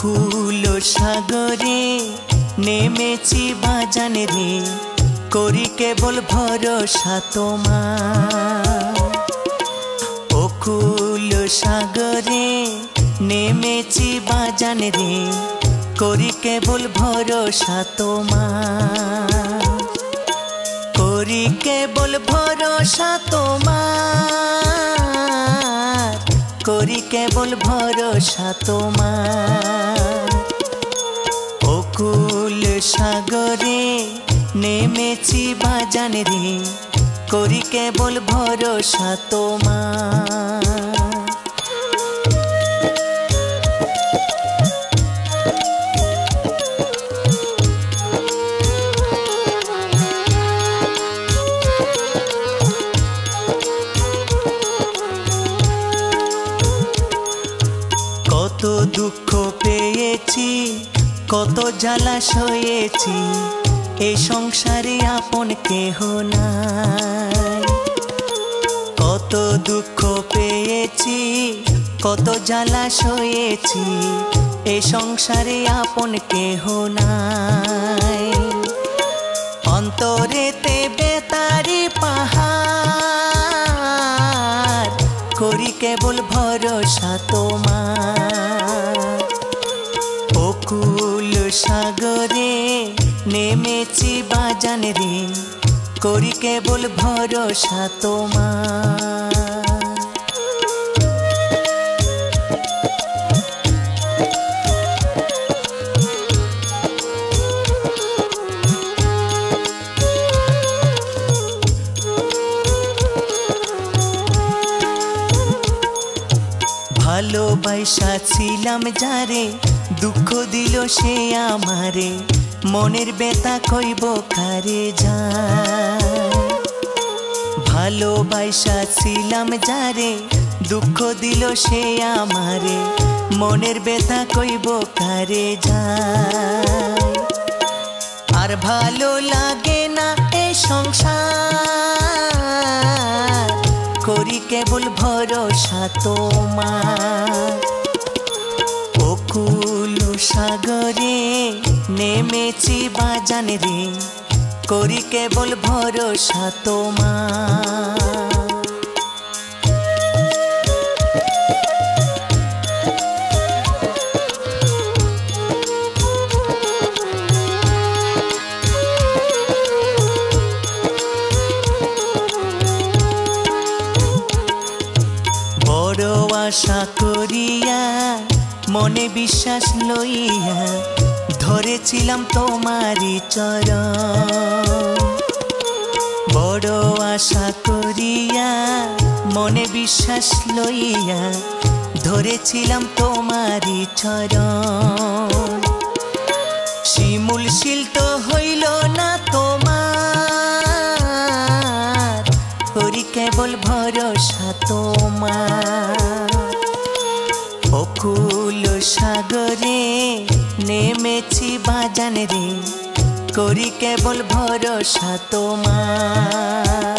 অকুল সাগরে নেমেছি বাজানে রে, করি কেবল ভরসা তোমার। অকুল সাগরে নেমেছি বাজানে রে, করি কেবল ভরসা তোমার। করি কেবল ভরসা তোমার, করি কেবল ভরসা তোমার। অকুল সাগরে নেমেছি বাজানে রে, করি কেবল ভরসা তোমার। কত দুঃখ পেয়েছি, কত জ্বালা সয়েছি, এ সংসারে আপন কেহ নাই। কত দুঃখ পেয়েছি, কত জ্বালা সয়েছি, এ সংসারে আপন কেহ নাই। অন্তরেতে বেতারি পাহাড়, করি কেবল ভরসা তোমার। অকুল সাগরে নেমেছি বাজানে রে, করি কেবল ভরসা তোমার। ভালোবাসা ছিলাম যারে, দুঃখ দিল সে আমারে, মনের বেতা কইব কারে যায়। ভালোবাসা ছিলাম যারে, দুঃখ দিল সে আমারে, মনের বেতা কইব কারে যায়। আর ভালো লাগে না এ সংসার, করি কেবল ভরসা তোমার। অকুল সাগরে নেমেছি বাজানে রে, করি কেবল ভরসা তোমার। বড় আশা করিয়া মনে বিশ্বাস লইয়া, ধরেছিলাম তোমারি চরণ। বড় আশা করিয়া মনে বিশ্বাস লইয়া, ধরেছিলাম তোমারি চরণ। শিমুল শিল তো হইল না তোমার, করি কেবল ভরসা তোমার। অকুল সাগরে নেমেছি বাজানে রে, করি কেবল ভরসা তোমার।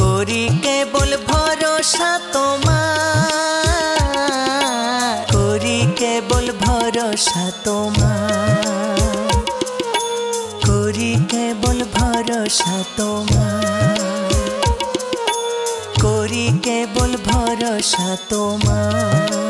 করি কেবল ভরসা তোমার, করি কেবল ভরসা তোমার। করি কেবল ভরসা তোমার, করি কেবল ভরসা তোমার।